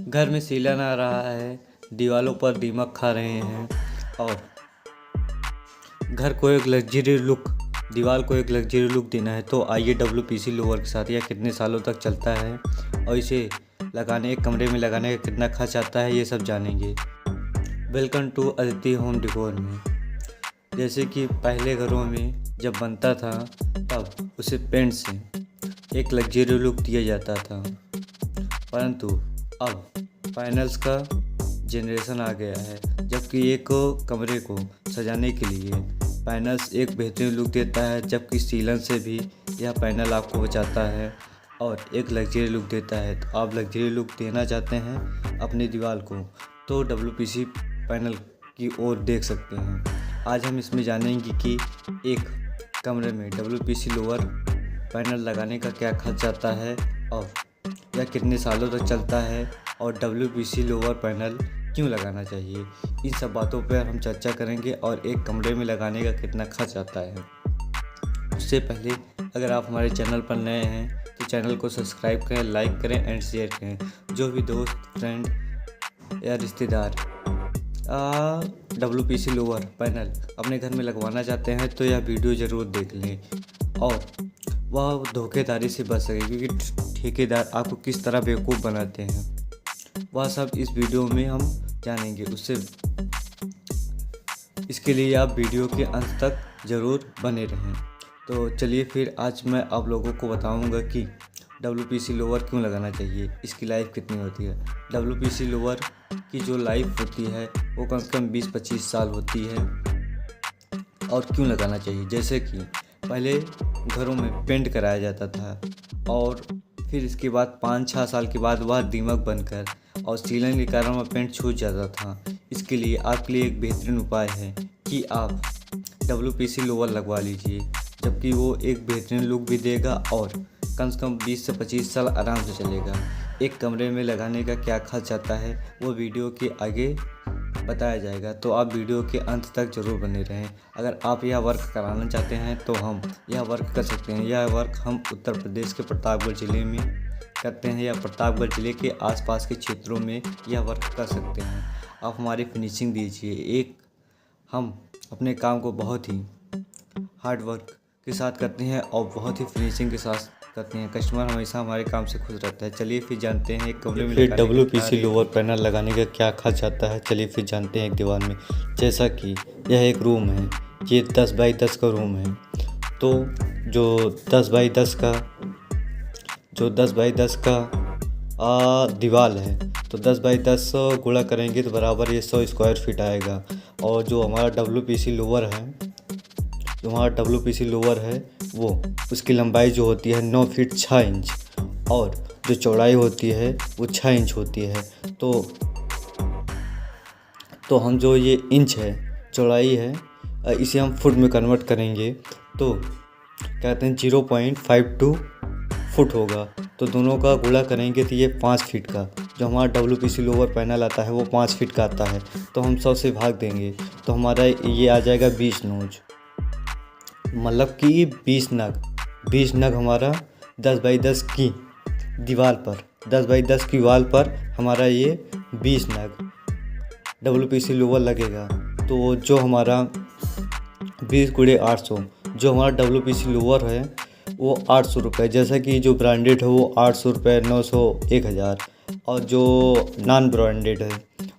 घर में सीलन आ रहा है, दीवालों पर दीमक खा रहे हैं और घर को एक लग्जरी लुक दीवार को एक लग्जरी लुक देना है तो आइए WPC लोवर के साथ यह कितने सालों तक चलता है और इसे लगाने एक कमरे में लगाने का कितना खर्च आता है ये सब जानेंगे। Welcome to Aditi home decor में। जैसे कि पहले घरों में जब बनता था तब उसे पेंट से एक लग्जरी लुक दिया जाता था, परंतु अब पैनल्स का जनरेशन आ गया है, जबकि एक कमरे को सजाने के लिए पैनल्स एक बेहतरीन लुक देता है, जबकि सीलन से भी यह पैनल आपको बचाता है और एक लग्जरी लुक देता है। तो आप लग्जरी लुक देना चाहते हैं अपनी दीवार को तो WPC पैनल की ओर देख सकते हैं। आज हम इसमें जानेंगे कि एक कमरे में WPC लोअर पैनल लगाने का क्या खर्च आता है और यह कितने सालों तक चलता है और WPC लोअर पैनल क्यों लगाना चाहिए। इन सब बातों पर हम चर्चा करेंगे और एक कमरे में लगाने का कितना खर्च आता है। उससे पहले अगर आप हमारे चैनल पर नए हैं तो चैनल को सब्सक्राइब करें, लाइक करें एंड शेयर करें। जो भी दोस्त, फ्रेंड या रिश्तेदार WPC लोअर पैनल अपने घर में लगवाना चाहते हैं तो यह वीडियो ज़रूर देख लें और वह धोखेधारी से बच सके, क्योंकि ठेकेदार आपको किस तरह बेवकूफ़ बनाते हैं वह सब इस वीडियो में हम जानेंगे। इसके लिए आप वीडियो के अंत तक ज़रूर बने रहें। तो चलिए फिर आज मैं आप लोगों को बताऊंगा कि WPC लोअर क्यों लगाना चाहिए, इसकी लाइफ कितनी होती है। WPC लोअर की जो लाइफ होती है वो कम से कम 20-25 साल होती है और क्यों लगाना चाहिए। जैसे कि पहले घरों में पेंट कराया जाता था और फिर इसके बाद 5-6 साल के बाद वह दीमक बनकर और सीलन के कारण वह पेंट छूट जाता था। इसके लिए आपके लिए एक बेहतरीन उपाय है कि आप WPC लोअर लगवा लीजिए, जबकि वो एक बेहतरीन लुक भी देगा और कम से कम 20 से 25 साल आराम से चलेगा। एक कमरे में लगाने का क्या खर्च आता है वो वीडियो के आगे बताया जाएगा, तो आप वीडियो के अंत तक ज़रूर बने रहें। अगर आप यह वर्क कराना चाहते हैं तो हम यह वर्क कर सकते हैं। यह वर्क हम उत्तर प्रदेश के प्रतापगढ़ ज़िले में करते हैं या प्रतापगढ़ ज़िले के आसपास के क्षेत्रों में यह वर्क कर सकते हैं। आप हमारी फिनिशिंग दीजिए। हम अपने काम को बहुत ही हार्ड वर्क के साथ करते हैं और बहुत ही फिनिशिंग के साथ करते हैं। कस्टमर हमेशा हमारे काम से खुश रहता है। चलिए फिर जानते हैं एक कमरे में फिर WPC लोअर पैनल लगाने का क्या खर्च आता है। चलिए फिर जानते हैं एक दीवार में। जैसा कि यह एक रूम है, ये 10 बाई 10 का रूम है, तो जो 10 बाई 10 का दीवार है तो 10 बाई 10 गुणा करेंगे तो बराबर ये 100 स्क्वायर फीट आएगा। और जो हमारा WPC लोअर है वो उसकी लंबाई जो होती है 9 फीट 6 इंच और जो चौड़ाई होती है वो 6 इंच होती है। तो हम जो ये इंच है चौड़ाई है इसे हम फुट में कन्वर्ट करेंगे तो कहते हैं 0.52 फुट होगा। तो दोनों का गुणा करेंगे तो ये 5 फीट का जो हमारा WPC लोअर पैनल आता है वो 5 फीट का आता है। तो हम 100 से भाग देंगे तो हमारा ये आ जाएगा 20 नोज, मतलब कि 20 नग हमारा 10 बाई 10 की दीवार पर 10 बाई 10 की वाल पर हमारा ये 20 नग WPC लोअर लगेगा। तो जो हमारा 20 × 800 जो हमारा WPC लोअर है वो 800 रुपये, जैसा कि जो ब्रांडेड है वो 800 रुपये, 900, 1000 और जो नॉन ब्रांडेड है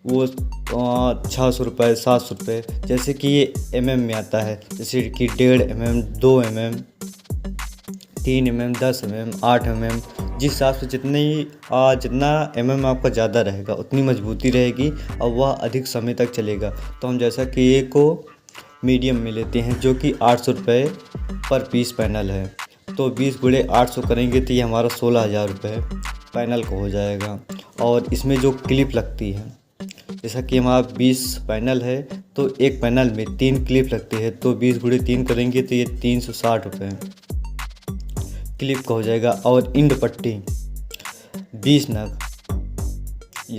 वो 600 रुपये, 700 रुपये। जैसे कि ये mm में आता है, जैसे कि 1.5 mm, 2 mm, 3 mm, 10 mm, 8 mm, जिस हिसाब से जितना mm आपका ज़्यादा रहेगा उतनी मजबूती रहेगी और वह अधिक समय तक चलेगा। तो हम जैसा कि ये को मीडियम में लेते हैं जो कि 800 रुपये पर पीस पैनल है, तो 20 × 800 करेंगे तो ये हमारा 16,000 रुपये पैनल को हो जाएगा। और इसमें जो क्लिप लगती है, जैसा कि हमारा 20 पैनल है तो एक पैनल में 3 क्लिप लगती है, तो 20 × 3 करेंगे तो ये 360 रुपये क्लिप का हो जाएगा। और इंड पट्टी 2 नग ×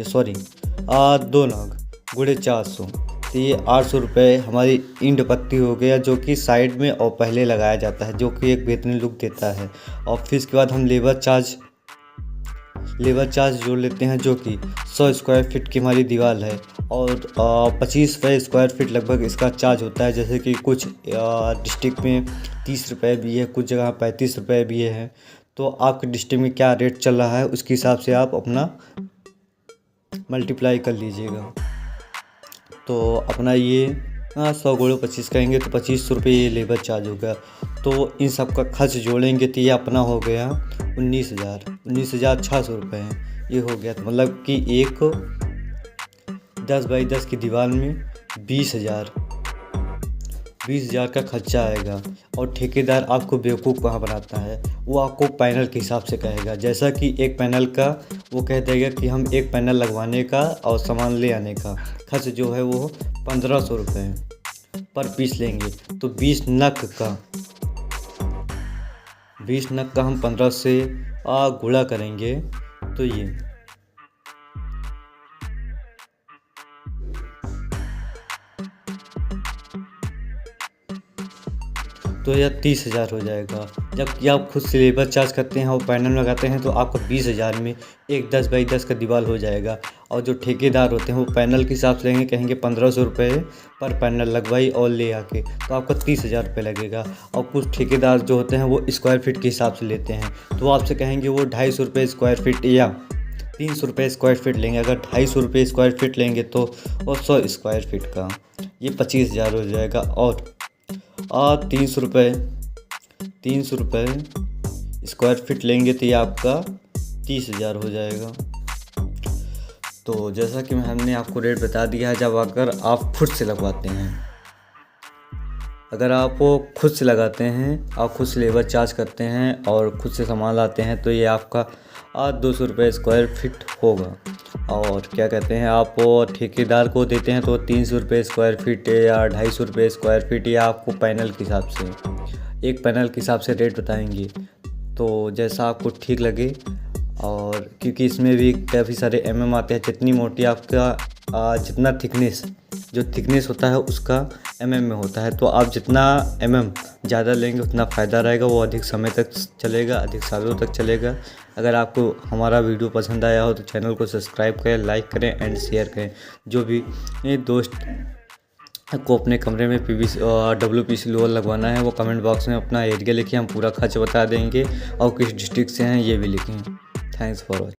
400 तो ये 800 रुपये हमारी इंड पट्टी हो गया, जो कि साइड में और पहले लगाया जाता है, जो कि एक बेहतरीन लुक देता है। और फिर इसके बाद हम लेबर चार्ज लेबर चार्ज जोड़ लेते हैं, जो कि 100 स्क्वायर फीट की हमारी दीवार है और 25 रुपये स्क्वायर फीट लगभग इसका चार्ज होता है। जैसे कि कुछ डिस्ट्रिक्ट में 30 रुपये भी है, कुछ जगह 35 रुपये भी है। तो आपके डिस्ट्रिक्ट में क्या रेट चल रहा है उसके हिसाब से आप अपना मल्टीप्लाई कर लीजिएगा। तो अपना ये 100 गुणा 25 करेंगे तो 25 रुपये ये लेबर चार्ज होगा। तो इन सब का खर्च जोड़ेंगे तो ये अपना हो गया 19,600 रुपये ये हो गया। तो मतलब कि एक 10 बाई 10 की दीवार में 20,000 का खर्चा आएगा। और ठेकेदार आपको बेवकूफ़ कहाँ बनाता है, वो आपको पैनल के हिसाब से कहेगा। जैसा कि एक पैनल का वो कह देगा कि हम एक पैनल लगवाने का और सामान ले आने का खर्च जो है वो 1500 रुपये पर पीस लेंगे। तो 20 नग का हम 15 से गुणा करेंगे तो ये तो यह 30,000 हो जाएगा। जबकि आप खुद से लेबर चार्ज करते हैं और पैनल लगाते हैं तो आपको 20,000 में एक 10 बाई 10 का दीवार हो जाएगा। और जो ठेकेदार होते हैं वो पैनल के हिसाब से लेंगे, कहेंगे 1500 रुपये पर पैनल लगवाई और ले आके, तो आपको 30,000 रुपये लगेगा। और कुछ ठेकेदार जो होते हैं वो स्क्वायर फीट के हिसाब से लेते हैं, तो आपसे कहेंगे वो 250 रुपये स्क्वायर फीट या 300 रुपये स्क्वायर फीट लेंगे। अगर 250 रुपये स्क्वायर फीट लेंगे तो और 100 स्क्वायर फीट का ये 25,000 हो जाएगा। और 300 रुपये स्क्वायर फीट लेंगे तो ये आपका 30,000 हो जाएगा। तो जैसा कि हमने आपको रेट बता दिया है, जब अगर आप खुद से लगवाते हैं, अगर आप वो खुद से लगाते हैं, आप खुद से लेबर चार्ज करते हैं और खुद से सामान लाते हैं तो ये आपका 200 रुपये स्क्वायर फीट होगा। और क्या कहते हैं, आप ठेकेदार को देते हैं तो 300 रुपये स्क्वायर फीट या 250 रुपये स्क्वायर फीट या आपको पैनल के हिसाब से, एक पैनल के हिसाब से रेट बताएंगे। तो जैसा आपको ठीक लगे, और क्योंकि इसमें भी काफ़ी सारे mm आते हैं, जितनी मोटी आपका जितना थिकनेस होता है उसका mm में होता है। तो आप जितना mm ज़्यादा लेंगे उतना फ़ायदा रहेगा, वो अधिक समय तक चलेगा, अधिक सालों तक चलेगा। अगर आपको हमारा वीडियो पसंद आया हो तो चैनल को सब्सक्राइब करें, लाइक करें एंड शेयर करें। जो भी दोस्त को अपने कमरे में PVC और WPC लोअर लगवाना है वो कमेंट बॉक्स में अपना एरिया लिखें, हम पूरा खर्च बता देंगे, और किस डिस्ट्रिक्ट से हैं ये भी लिखें। Thanks for watching.